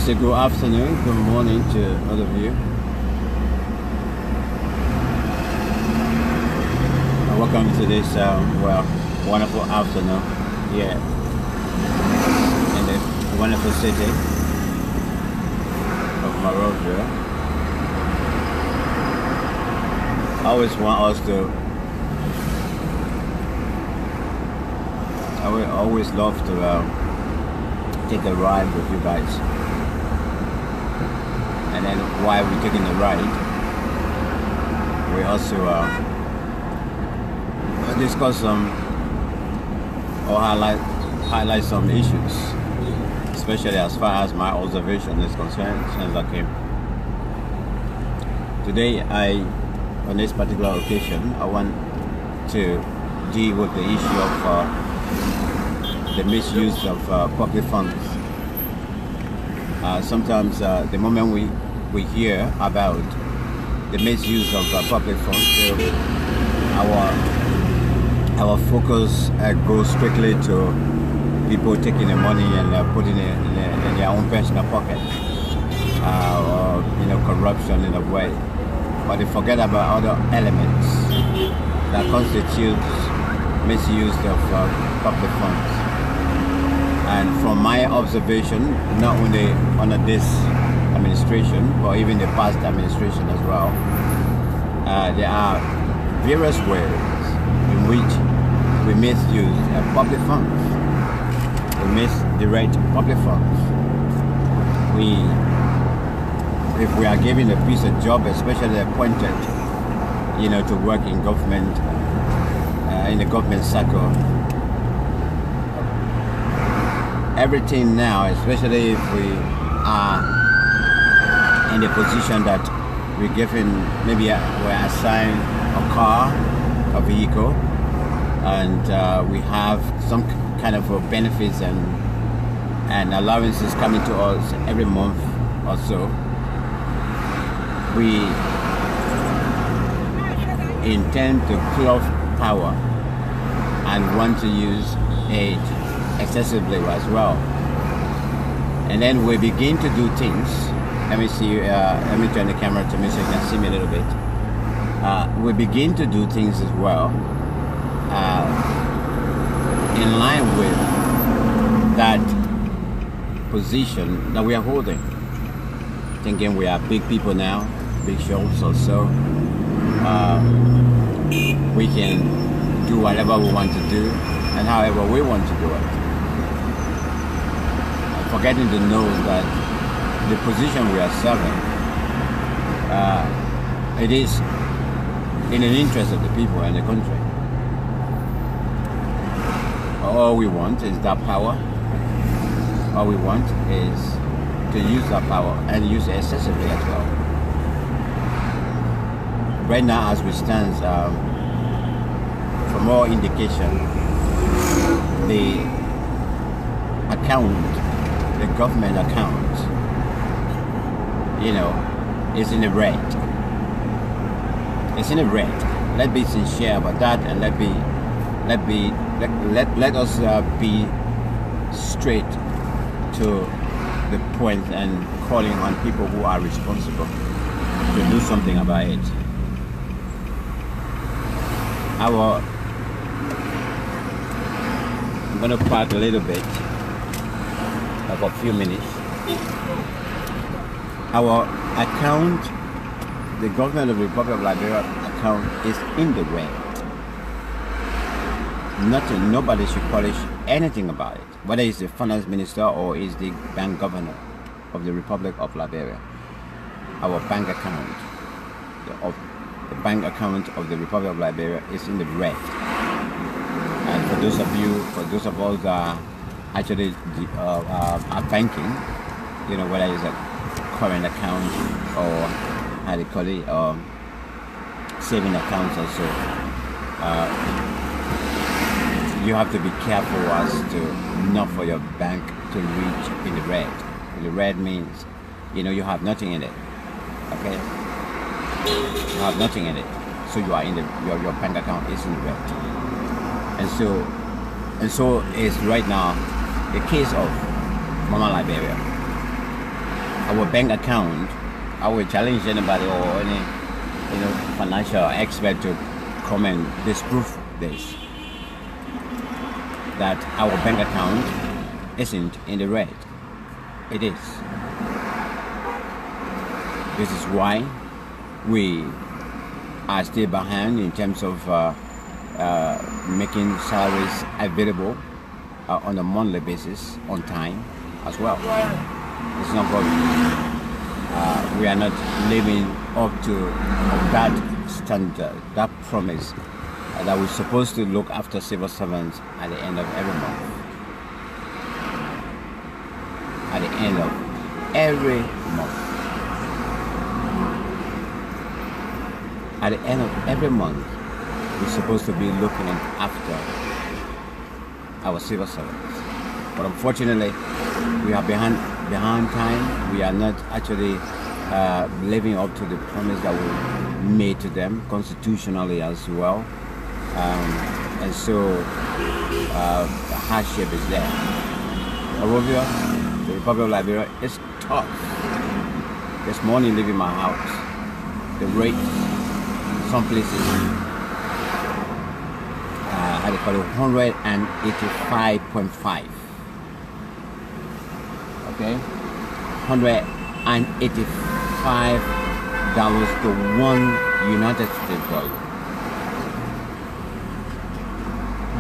say good afternoon, good morning to all of you. And welcome to this, wonderful afternoon here in the wonderful city of Monrovia. I always want us to, I would always love to take a ride with you guys. And then while we're taking the ride, we also discuss some or highlight some issues, especially as far as my observation is concerned since I came. Today, on this particular occasion, I want to deal with the issue of the misuse of public funds. Sometimes the moment we hear about the misuse of public funds, our focus goes strictly to people taking the money and putting it in their own personal pocket, or corruption in a way. But they forget about other elements that constitutes misuse of public funds. And from my observation, not only under this administration, but even the past administration as well, there are various ways in which we misuse public funds. We misdirect public funds. If we are given a piece of job, especially appointed, to work in government, in the government circle, everything now, especially if we are in the position that we're given, maybe we're assigned a car, a vehicle, and we have some kind of benefits and allowances coming to us every month or so. We intend to cloth power and want to use it excessively as well, and then we begin to do things. Let me see. Let me turn the camera to me so you can see me a little bit. We begin to do things as well in line with that position that we are holding, thinking we are big people now, big shows or so. We can do whatever we want to do and however we want to do it, forgetting to know that the position we are serving, it is in the interest of the people and the country. All we want is that power. All we want is to use that power and use it excessively as well. Right now, as we stand, for more indication, the government account, is in the red. It's in the red. Let's be sincere about that, and let us be straight to the point and calling on people who are responsible to do something about it. I'm going to park a little bit, like a few minutes. Our account, the government of the Republic of Liberia account, is in the red. Nobody should polish anything about it, whether it's the finance minister or is the bank governor of the Republic of Liberia. Our bank account, the bank account of the Republic of Liberia, is in the red. And for those of us that are actually are banking, whether it's a current account or how they call it, saving accounts or so, you have to be careful as to not for your bank to reach in the red. The red means, you have nothing in it. Okay? You have nothing in it. So you are in your bank account is in the red. And so is right now the case of Mama Liberia. our bank account, I will challenge anybody or any financial expert to come and disprove this, that our bank account isn't in the red. It is. This is why we are still behind in terms of making salaries available on a monthly basis on time as well. It's not good. We are not living up to that standard, that promise that we're supposed to look after civil servants at the end of every month. At the end of every month. At the end of every month, we're supposed to be looking after our civil servants. But unfortunately, we are behind time. We are not actually living up to the promise that we made to them constitutionally as well. And so the hardship is there. Moreover, the Republic of Liberia is tough. This morning, leaving my house, the rate in some places I call it 185.5. Okay, $185 to $1 United States dollar.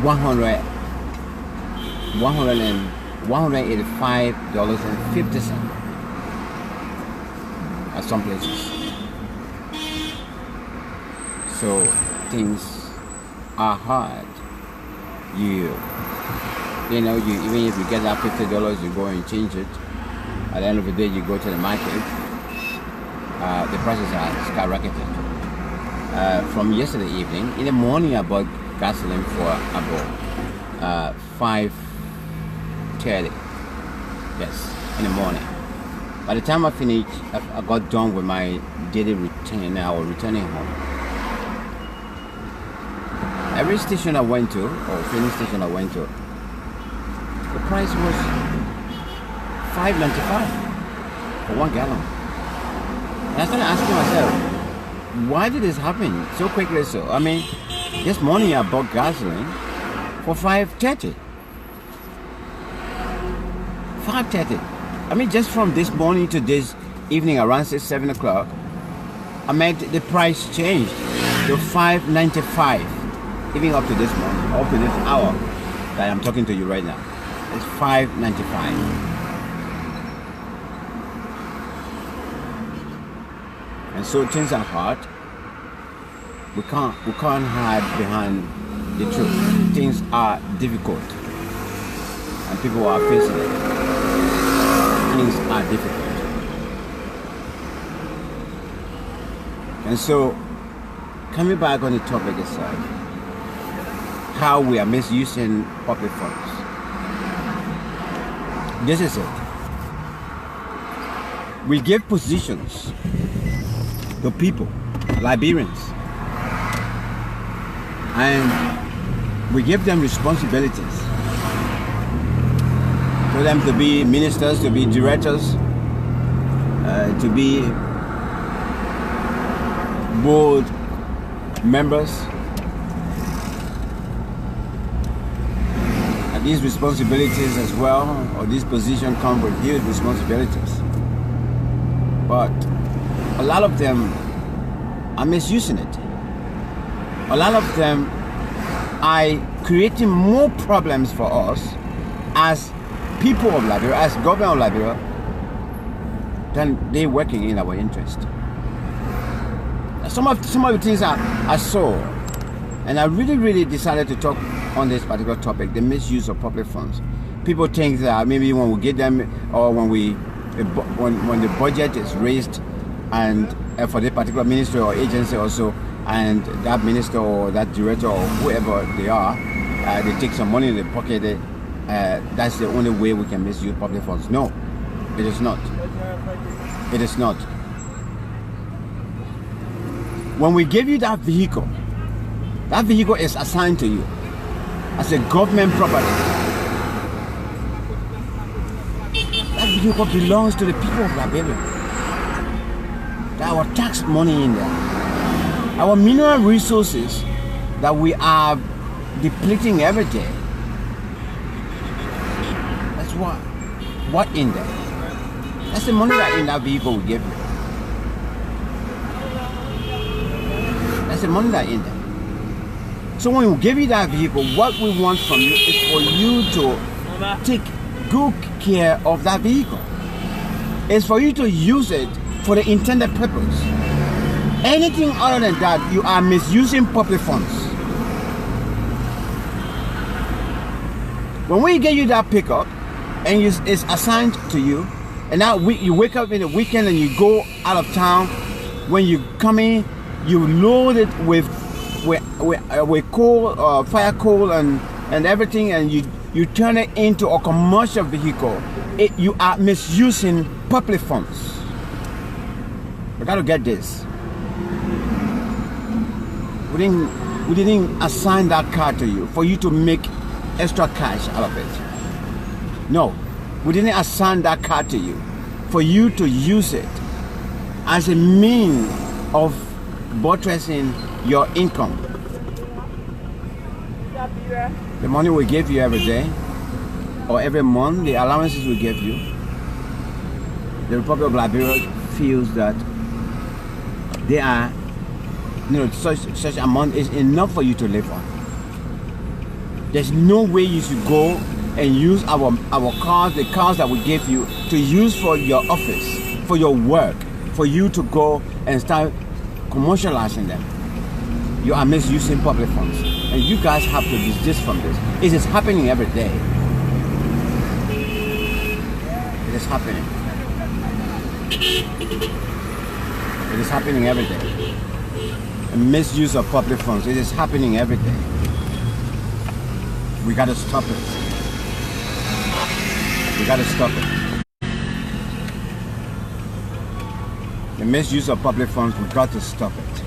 $185.50 at some places. So things are hard. You even if you get that $50, you go and change it. At the end of the day, you go to the market. The prices are skyrocketing. From yesterday evening, in the morning, I bought gasoline for about $5.30. Yes, in the morning. By the time I finished, I got done with my daily routine. I was returning home. Every station I went to, or filling station I went to, the price was $5.95 for 1 gallon. And I started asking myself, why did this happen so quickly? So I mean, this morning I bought gasoline for $5.30. $5.30. I mean, just from this morning to this evening around 6-7 o'clock, I made the price change to $5.95. Even up to this morning, up to this hour that I'm talking to you right now, it's $5.95. And so things are hard. We can't hide behind the truth. Things are difficult, and people are facing it. Things are difficult, and so coming back on the topic itself. How we are misusing public funds. This is it. We give positions to people, Liberians, and we give them responsibilities for them to be ministers, to be directors, to be board members. These responsibilities as well, or this position come with huge responsibilities. But a lot of them are misusing it. A lot of them are creating more problems for us as people of Liberia, as government of Liberia, than they working in our interest. Some of the things I saw, and I really decided to talk on this particular topic, the misuse of public funds. People think that maybe when we get them, or when the budget is raised, and for the particular ministry or agency also, and that minister or that director or whoever they are, they take some money in the pocket. That's the only way we can misuse public funds. No, it is not. It is not. When we give you that vehicle is assigned to you as a government property. That vehicle belongs to the people of Liberia. There are our tax money in there. Our mineral resources that we are depleting every day. That's what in there. That's the money that in that vehicle we give you. That's the money that in there. So when we give you that vehicle, what we want from you is for you to take good care of that vehicle. It's for you to use it for the intended purpose. Anything other than that, you are misusing public funds. When we give you that pickup and it's assigned to you, and now you wake up in the weekend and you go out of town, when you come in, you load it with coal, fire coal and everything, and you turn it into a commercial vehicle. You are misusing public funds. You got to get this. We didn't assign that car to you for you to make extra cash out of it. No, we didn't assign that car to you for you to use it as a means of buttressing your income. The money we give you every day or every month, the allowances we give you, the Republic of Liberia feels that they are, such amount is enough for you to live on. There's no way you should go and use our cars, the cars that we give you, to use for your office, for your work, for you to go and start commercializing them. You are misusing public funds, and you guys have to desist from this. It is happening every day. It is happening. It is happening every day. A misuse of public funds. It is happening every day. We got to stop it. We got to stop it. The misuse of public funds, we got to stop it.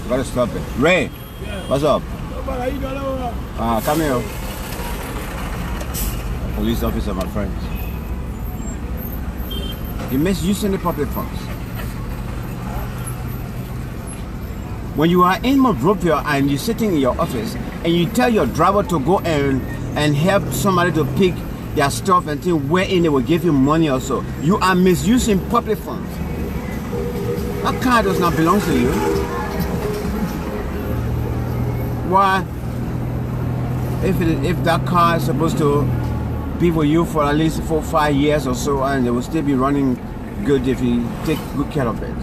We got to stop it. Ray, what's up? Come here. Police officer, my friends. You're misusing the public funds. When you are in Monrovia and you're sitting in your office and you tell your driver to go and help somebody to pick their stuff and think wherein they will give you money also, you are misusing public funds. That car does not belong to you. Why? If that car is supposed to be with you for at least 4 or 5 years or so, and it will still be running good if you take good care of it.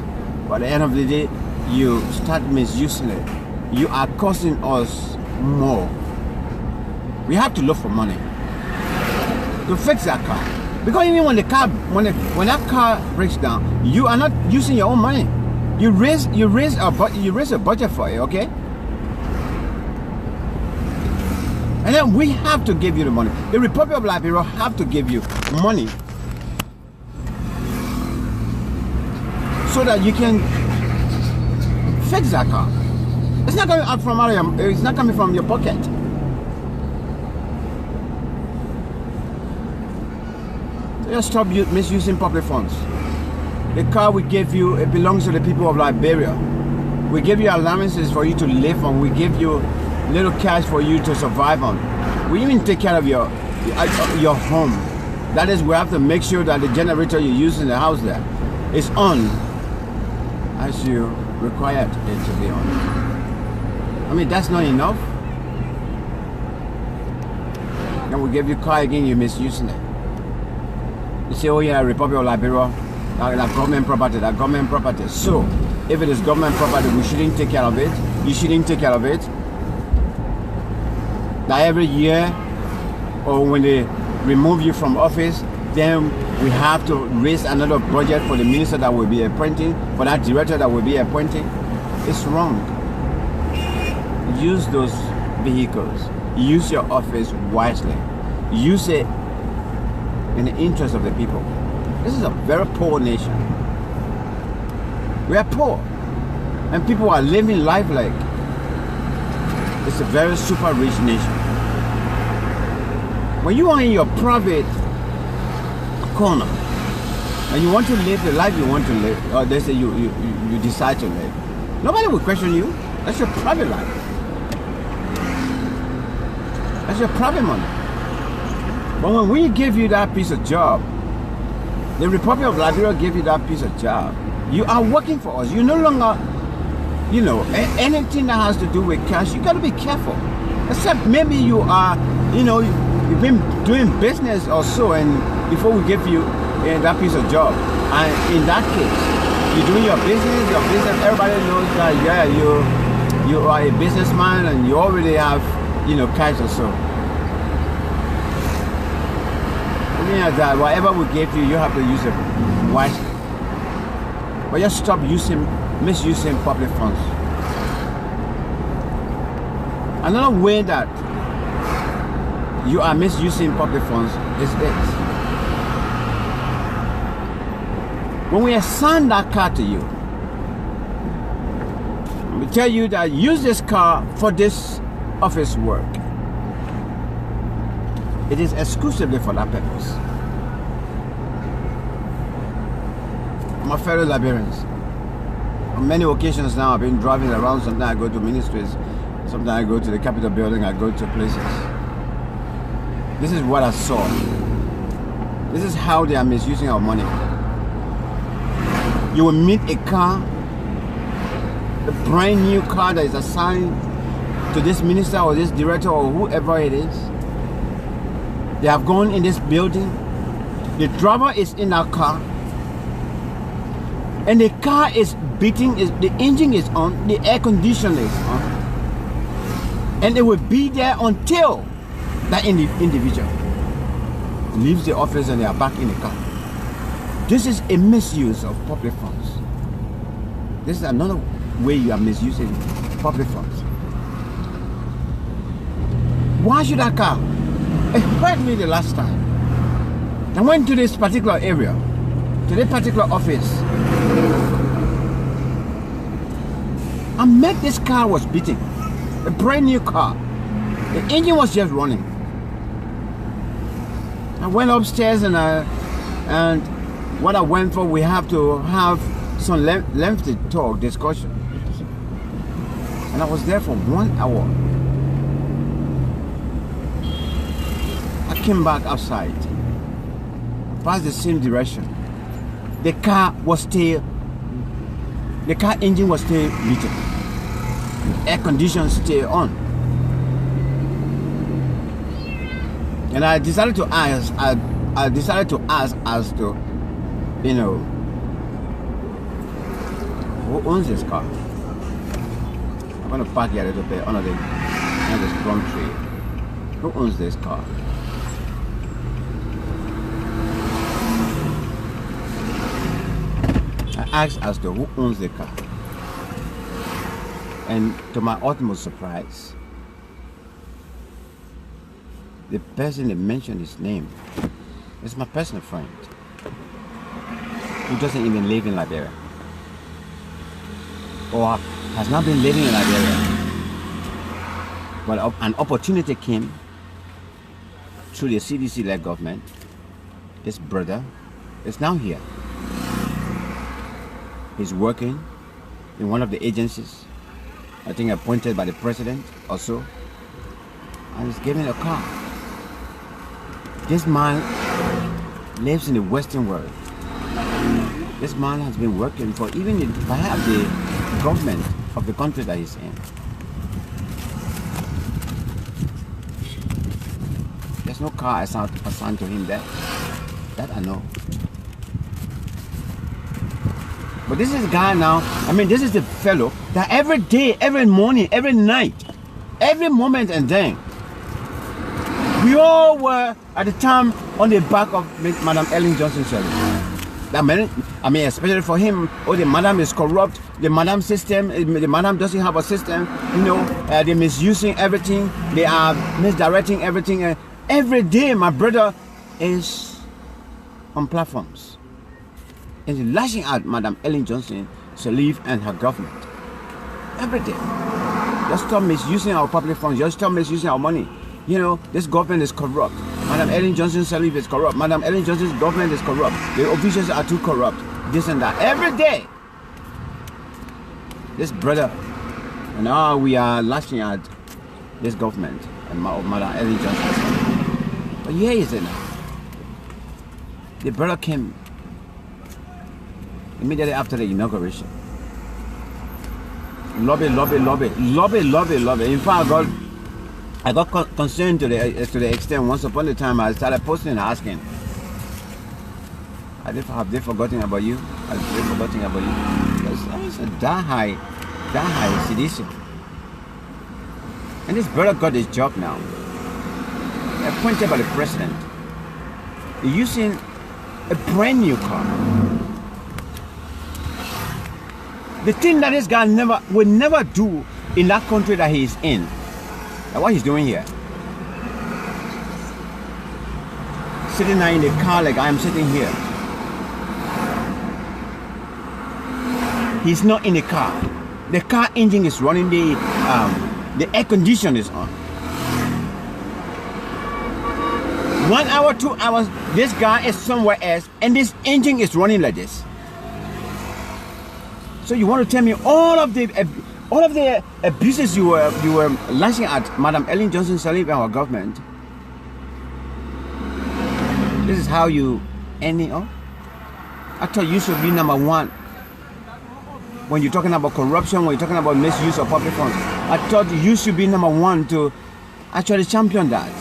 But at the end of the day, you start misusing it. You are costing us more. We have to look for money to fix that car. Because even when that car breaks down, you are not using your own money. You raise a budget for it, okay? And then we have to give you the money. The Republic of Liberia have to give you money so that you can fix that car. It's not coming from your pocket. So just stop misusing public funds. The car we give you, it belongs to the people of Liberia. We give you allowances for you to live on. We give you little cash for you to survive on. We even take care of your home. That is, we have to make sure that the generator you use in the house there is on as you required it to be on. I mean, that's not enough. Then we give you car again, you're misusing it. You say, oh yeah, Republic of Liberia, that government property. So, if it is government property, we shouldn't take care of it. You shouldn't take care of it. Now every year, or when they remove you from office, then we have to raise another budget for the minister that will be appointing, for that director that will be appointing. It's wrong. Use those vehicles. Use your office wisely. Use it in the interest of the people. This is a very poor nation. We are poor. And people are living life like it's a very super rich nation. When you are in your private corner, and you want to live the life you want to live, or they say you decide to live, nobody will question you. That's your private life. That's your private money. But when we give you that piece of job, the Republic of Liberia gave you that piece of job, you are working for us. You no longer, you know, anything that has to do with cash, you got to be careful. Except maybe you are, you know, you've been doing business or so, and before we give you that piece of job, and in that case, you're doing your business, everybody knows that, yeah, you are a businessman and you already have, you know, cash or so. That whatever we give you, you have to use it wisely. But just stop misusing public funds. Another way that you are misusing public funds is this. When we assign that car to you, we tell you that use this car for this office work. It is exclusively for that purpose. My fellow Liberians, on many occasions now I've been driving around. Sometimes I go to ministries, sometimes I go to the Capitol building, I go to places. This is what I saw. This is how they are misusing our money. You will meet a car, a brand new car that is assigned to this minister or this director or whoever it is. They have gone in this building. The driver is in our car. And the car is beating, the engine is on, the air conditioner is on. And it will be there until that individual leaves the office and they are back in the car. This is a misuse of public funds. This is another way you are misusing public funds. Why should that car? It hurt me the last time. I went to this particular area, to this particular office. I met this car was beating, a brand new car. The engine was just running. I went upstairs and what I went for, we have to have some lengthy talk, discussion. And I was there for 1 hour. I came back outside, passed the same direction. The car engine was still beating. The air conditioning still on. And I decided to ask, as to, you know, who owns this car? I'm going to park here a little bit under this plum tree. Who owns this car? I asked as to who owns the car. And to my ultimate surprise, the person that mentioned his name is my personal friend, who doesn't even live in Liberia, or has not been living in Liberia. But an opportunity came through the CDC-led government. This brother is now here. He's working in one of the agencies, I think appointed by the president or so, and he's given a car. This man lives in the Western world. This man has been working for even perhaps the government of the country that he's in. There's no car assigned to him there. That I know. But this is a guy now, I mean, this is the fellow that every day, every morning, every night, every moment and then, we all were at the time on the back of Madam Ellen Johnson Shirley. That meant, I mean, especially for him, oh, the madam is corrupt, the madam system, the madam doesn't have a system, you know, they're misusing everything, they are misdirecting everything. Every day, my brother is on platforms and lashing out Madam Ellen Johnson Sirleaf and her government. Every day. Just stop misusing our public funds, just stop misusing our money. You know, this government is corrupt. Madam Ellen Johnson Sirleaf is corrupt. Madam Ellen Johnson's government is corrupt. The officials are too corrupt. This and that. Every day. This brother. And now we are lashing at this government and Madam Ellen Johnson. But here is it now. The brother came immediately after the inauguration. Lobby. In fact, I got concerned to the extent once upon a time I started posting and asking, have they forgotten about you? Have they forgotten about you? Because it's that high sedition. And this brother got his job now. Appointed by the president. Using a brand new car. The thing that this guy will never do in that country that he is in. Like what he's doing here. Sitting now in the car like I am sitting here. He's not in the car. The car engine is running, the air conditioner is on. 1 hour, 2 hours, this guy is somewhere else and this engine is running like this. So you want to tell me all of the abuses you were lashing at Madam Ellen Johnson Sirleaf and our government? This is how you end it up? I thought you should be number one when you're talking about corruption, when you're talking about misuse of public funds. I thought you should be number one to actually champion that.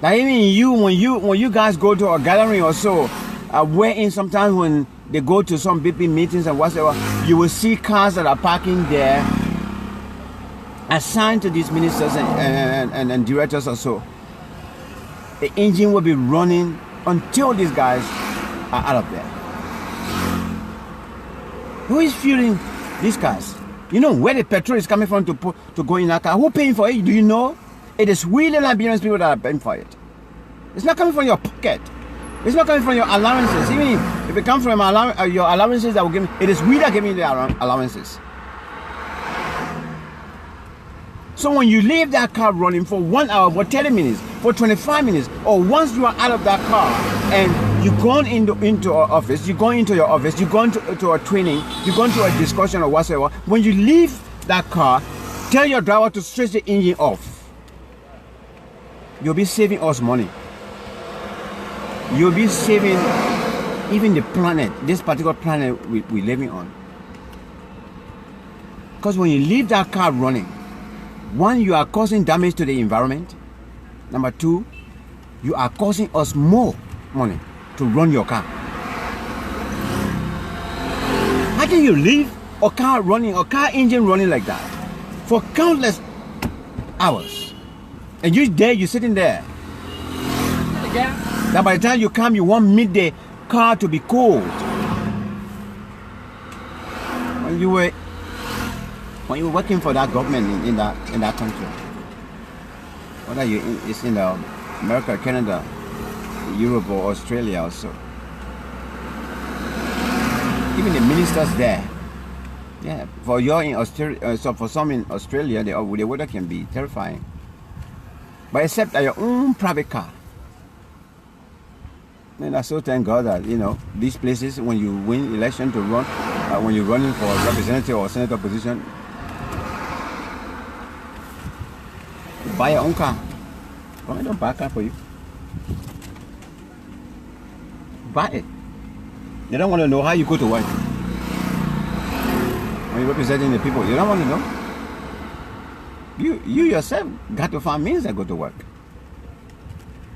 That even you, when you guys go to a gathering or so, wherein sometimes when they go to some BP meetings and whatever, you will see cars that are parking there assigned to these ministers and directors or so. The engine will be running until these guys are out of there. Who is fueling these cars? You know where the petrol is coming from to go in that car? Who paying for it? Do you know? It is we, the Liberian people, that are paying for it. It's not coming from your pocket. It's not coming from your allowances. Even if it comes from your allowances that will give me, it is we that give me the allowances. So when you leave that car running for 1 hour, for 30 minutes, for 25 minutes, or once you are out of that car and you go into our office, you go into your office, you go into a training, you go into a discussion or whatever, when you leave that car, tell your driver to switch the engine off. You'll be saving us money. You'll be saving even the planet, this particular planet we're living on. Because when you leave that car running, one, you are causing damage to the environment. Number two, you are causing us more money to run your car. How can you leave a car running, a car engine running like that for countless hours? And you're sitting there. That by the time you come, you want the car to be cold. When you were working for that government in that country, whether it's in America, Canada, Europe, or Australia also, even the ministers there, yeah, for you in Australia, so for some in Australia, the weather can be terrifying. But except at your own private car. And I so thank God that, these places, when you win election to run, when you're running for a representative or senator position, you buy your own car. Why don't buy a car for you? Buy it. They don't want to know how you go to work. When you're representing the people, you don't want to know. You yourself got to find means that go to work.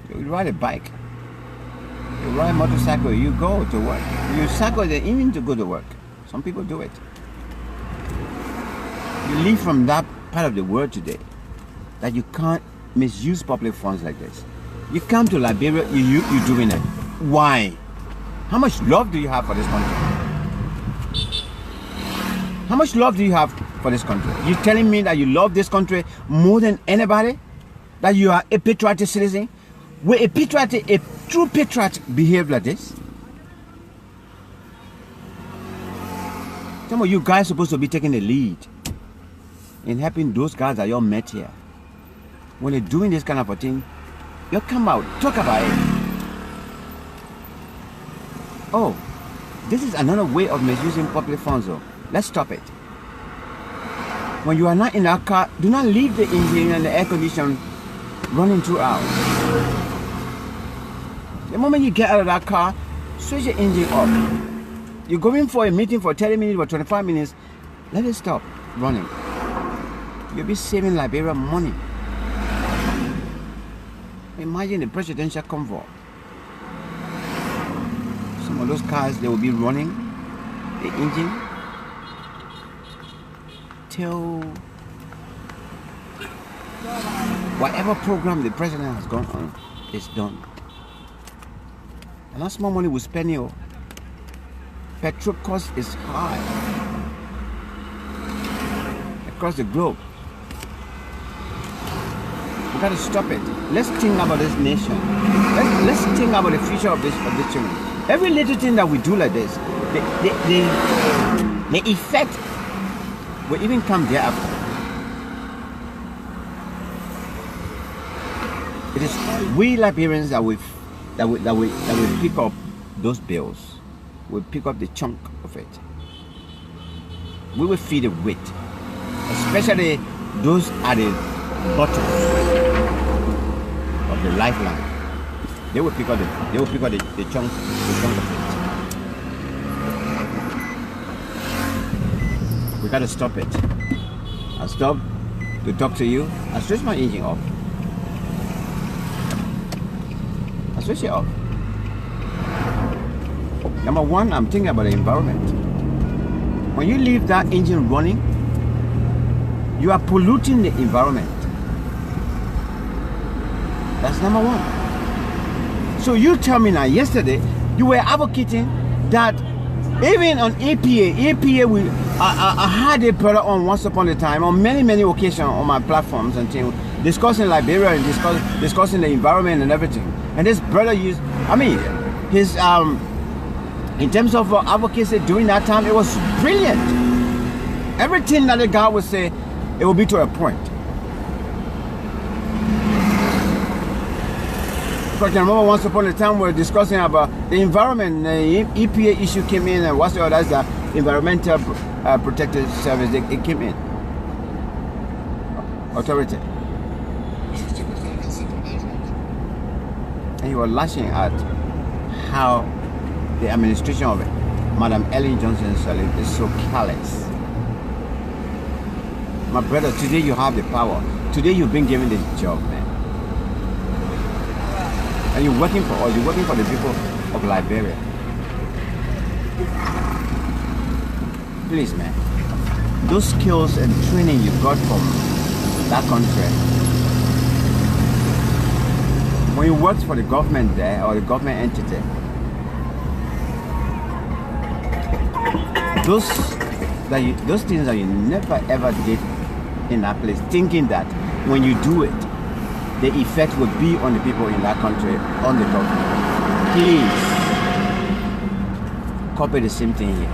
You ride a bike. You ride a motorcycle, you go to work. You cycle even to go to work. Some people do it. You live from that part of the world today that you can't misuse public funds like this. You come to Liberia, you're doing it. Why? How much love do you have for this country? How much love do you have for this country? You telling me that you love this country more than anybody? That you are a patriotic citizen? Will a true patriot behave like this? Some of you guys are supposed to be taking the lead in helping those guys that you all met here. When they're doing this kind of a thing, You come out, talk about it. Oh, this is another way of misusing public funds. Though. Let's stop it. When you are not in that car, do not leave the engine and the air condition running throughout. The moment you get out of that car, switch the engine off. You're going for a meeting for 30 minutes or 25 minutes, let it stop running. You'll be saving Liberia money. Imagine the presidential convoy. Some of those cars, they will be running the engine till whatever program the president has gone on is done. And that's more money we spend here. Petrol cost is high across the globe. We gotta stop it. Let's think about this nation. Let's think about the future of this children. Every little thing that we do like this, the effect will even come thereafter. It is we Liberians that we pick up those bills. We pick up the chunk of it. We will feel the weight, especially those at the bottom of the lifeline. They will pick up the chunk of it. We gotta stop it. I stop to talk to you. I switch my engine off. I switch it off. Number one, I'm thinking about the environment. When you leave that engine running, you are polluting the environment. That's number one. So you tell me now, yesterday, you were advocating that even on EPA will, I had a brother on once upon a time, on many occasions on my platforms and things, discussing Liberia and discussing the environment and everything. And this brother used, his, in terms of advocacy during that time, it was brilliant. Everything that the guy would say, it will be to a point. Because I remember once upon a time we were discussing about the environment, the EPA issue came in, and what's the other, that's the Environmental Protective Service, it came in. Authority. And he was lashing at how the administration of Madam Ellen Johnson Sirleaf is so careless. My brother, today you have the power. Today you've been given the job, man. And you're working for us, you're working for the people of Liberia. Please, man. Those skills and training you got from that country, when you worked for the government there or the government entity, those things that you never ever did in that place, thinking that when you do it, the effect will be on the people in that country, on the government. Please copy the same thing here.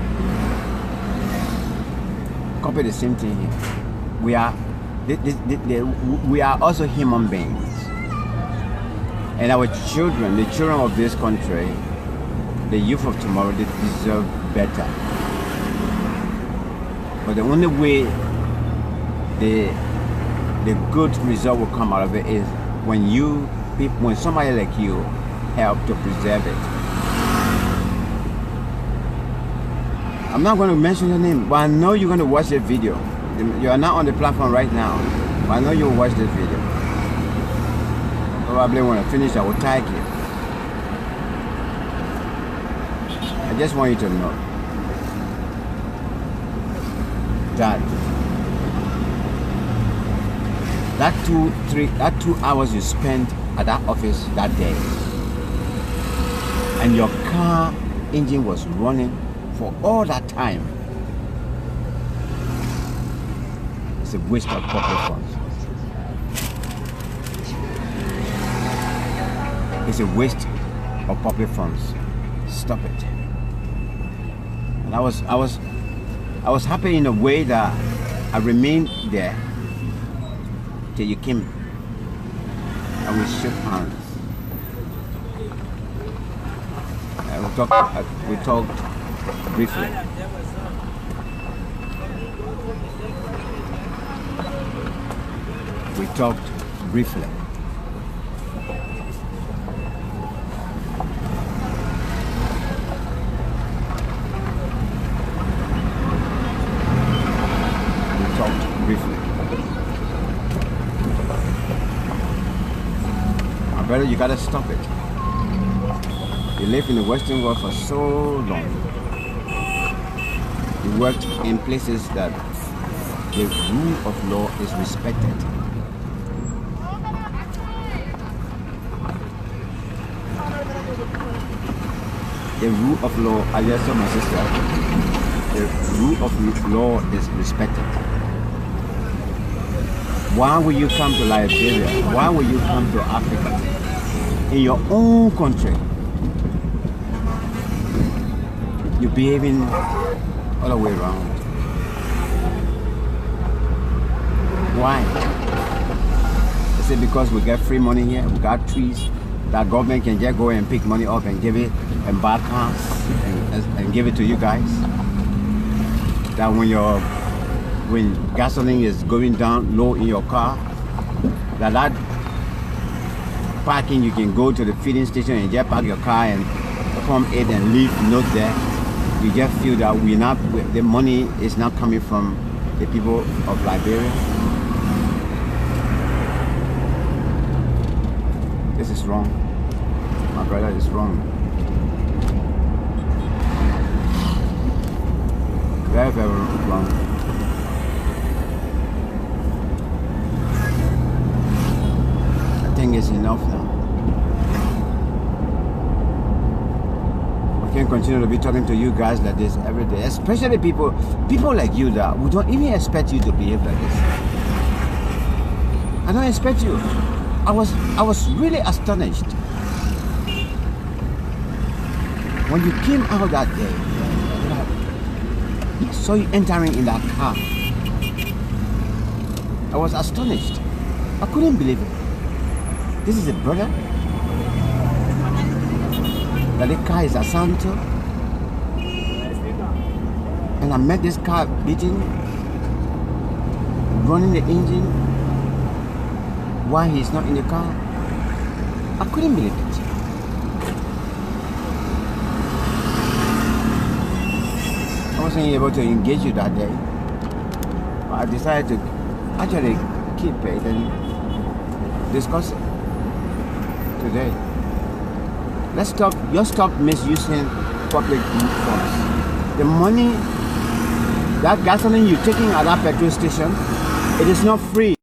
Copy the same thing here. We are also human beings, and our children, the children of this country, the youth of tomorrow, they deserve better. But the only way the good result will come out of it is when somebody like you help to preserve it. I'm not going to mention your name, but I know you're going to watch this video. You are not on the platform right now, but I know you'll watch this video. Probably when I finish, I will tag you. I just want you to know that 2 hours you spent at that office that day, and your car engine was running for all that time, it's a waste of public funds. It's a waste of public funds. Stop it. And I was happy in a way that I remained there till you came and we shook hands. We talked briefly. We talked briefly. My brother, you gotta stop it. You live in the Western world for so long. You worked in places that the rule of law is respected. The rule of law, I just told my sister, the rule of law is respected. Why will you come to Liberia? Why will you come to Africa? In your own country, you're behaving all the way around. Why? They say because we get free money here, we got trees, that government can just go and pick money up and give it and buy cars and give it to you guys. That when gasoline is going down low in your car, that parking, you can go to the filling station and just park your car and come in and leave note there. You just feel that the money is not coming from the people of Liberia. This is wrong. My brother is wrong. Very, very wrong. I think it's enough now. I can't continue to be talking to you guys like this every day, especially people like you that we don't even expect you to behave like this. I don't expect you. I was really astonished when you came out that day. I saw you entering in that car. I was astonished. I couldn't believe it. This is a brother. That the car is a Santo. And I met this car beating, running the engine, while he's not in the car. I couldn't believe it. I wasn't able to engage you that day. But I decided to actually keep it and discuss it today. Let's stop misusing public funds. The money, that gasoline you're taking at that petrol station, it is not free.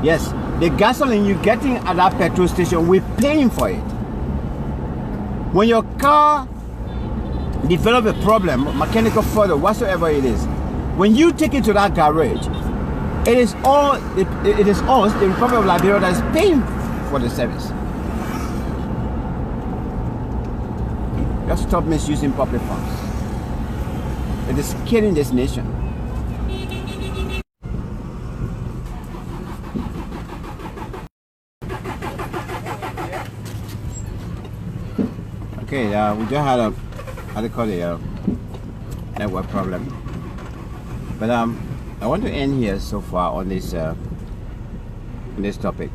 Yes, the gasoline you're getting at that petrol station, we're paying for it. When your car develop a problem, mechanical fault or whatsoever it is, when you take it to that garage, it is us, the Republic of Liberia, that is paying for the service. Just stop misusing public funds. It is killing this nation. Okay, we just had a, how do you call it, a network problem. But I want to end here so far on this topic.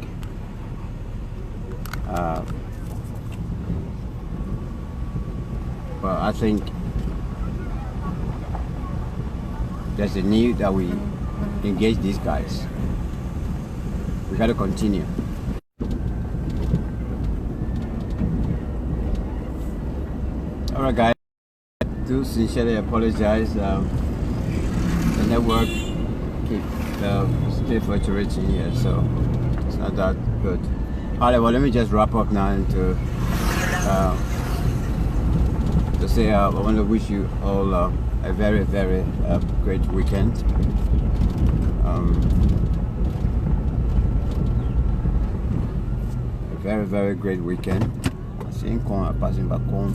Well, I think there's a need that we engage these guys. We got to continue. All right, guys. I do sincerely apologize. The network keeps still fluctuating here, so it's not that good. All right, well, let me just wrap up now and to say I want to wish you all a very, very great weekend. A very, very great weekend. Passing back home.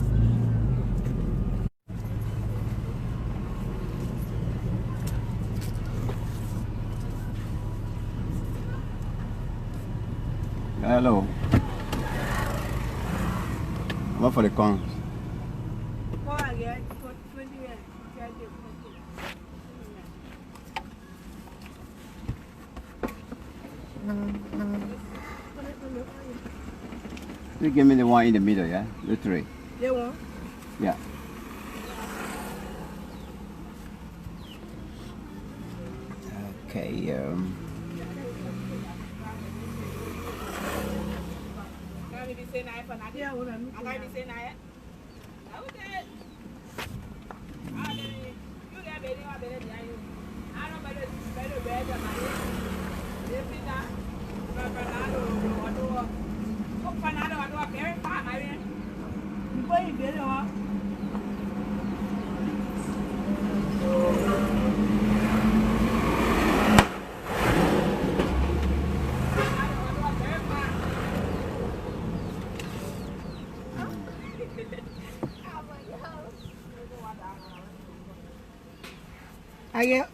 Hello. What for the cons? You give me the one in the middle, yeah? The 3. The one? Yeah. Okay,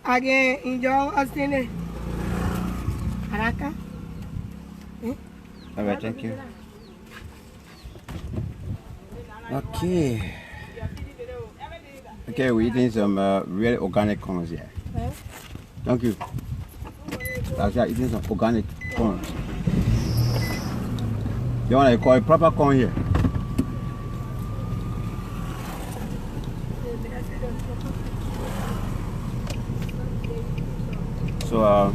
Again, enjoy us in Araka. all right, thank you. Okay, we're eating some really organic corns here. Thank you. That's right, eating some organic corns. You want to call it proper corn here? So,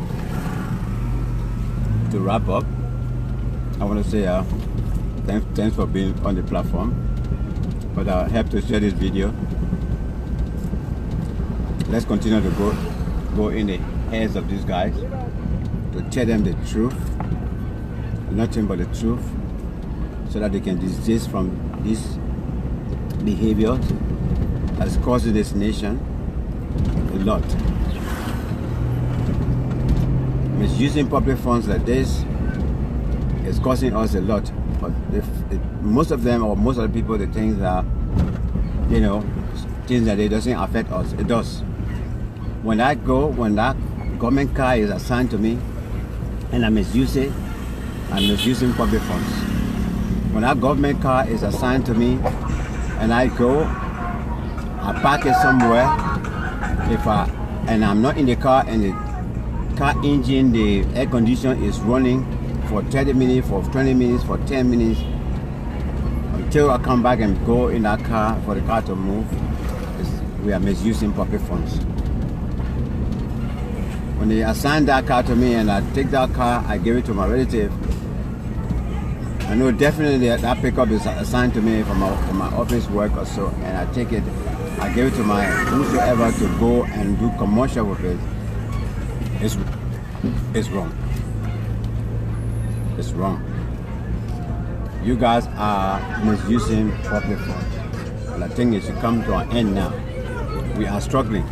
to wrap up, I want to say thanks for being on the platform. But help to share this video. Let's continue to go in the heads of these guys to tell them the truth, nothing but the truth, so that they can desist from this behavior that's causing this nation a lot. Misusing public funds like this is causing us a lot. But most of them, or most of the people, they think that, you know, things that it doesn't affect us. It does. When that government car is assigned to me and I misuse it, I'm misusing public funds. When that government car is assigned to me and I go, I park it somewhere, and I'm not in the car and the car engine, the air conditioner is running for 30 minutes, for 20 minutes, for 10 minutes, until I come back and go in that car for the car to move, we are misusing public funds. When they assign that car to me and I take that car, I give it to my relative, I know definitely that pickup is assigned to me for my office work or so, and I take it, I give it to my whosoever to go and do commercial with it. It's wrong. It's wrong. You guys are misusing public funds. And I think it should come to an end now. We are struggling.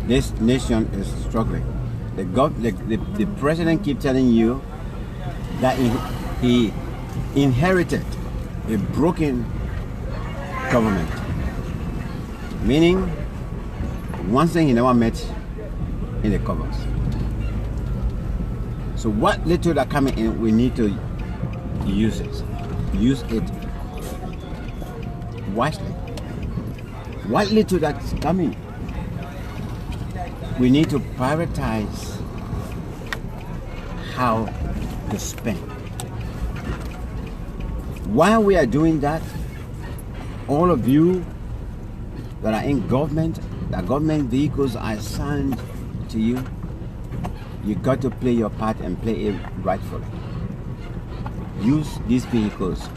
This nation is struggling. The president keeps telling you that he inherited a broken government. Meaning, one thing he never met in the covers. So what little that coming in, we need to use it. Use it wisely. What little that's coming, we need to prioritize how to spend. While we are doing that, all of you that are in government, that government vehicles are assigned to you, you got to play your part and play it rightfully. Use these vehicles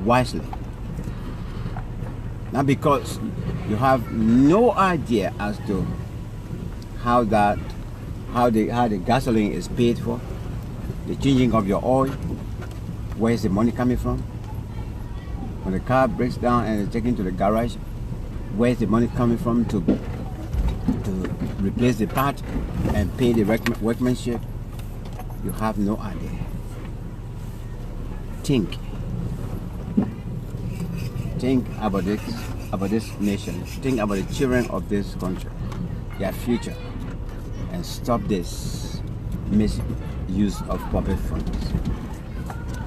wisely. Not because you have no idea as to how the gasoline is paid for, the changing of your oil, where is the money coming from? When the car breaks down and is taken to the garage, where is the money coming from to replace the part and pay the workmanship? You have no idea. Think about this nation. Think about the children of this country, their future, and stop this misuse of public funds.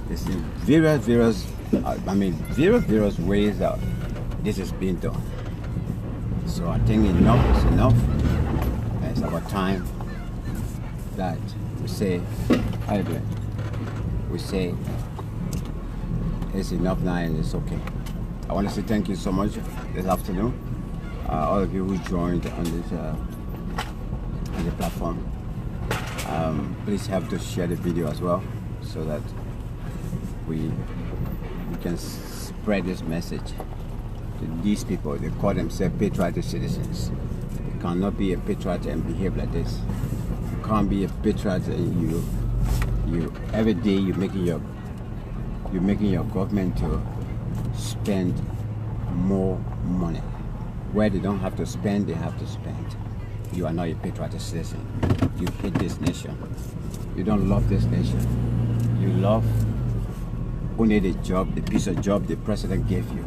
There's various I mean, various ways that this is being done. So I think enough is enough. It's about time that we say, how you doing? We say it's enough now and it's okay. I want to say thank you so much this afternoon. All of you who joined on this on the platform. Please help to share the video as well so that we can spread this message to these people. They call themselves patriotic citizens. You cannot be a patriot and behave like this. You can't be a patriot and you every day you're making your government to spend more money. Where they don't have to spend, they have to spend. You are not a patriotic citizen. You hate this nation. You don't love this nation. You love only the job, the piece of job the president gave you.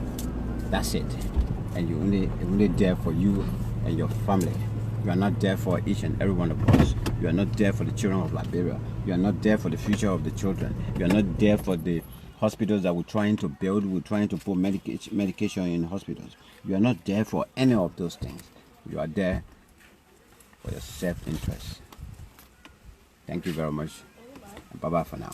That's it. And you only there for you and your family. You are not there for each and every one of us. You are not there for the children of Liberia. You are not there for the future of the children. You are not there for the hospitals that we're trying to build. We're trying to put medication in hospitals. You are not there for any of those things. You are there for your self-interest. Thank you very much. Bye-bye for now.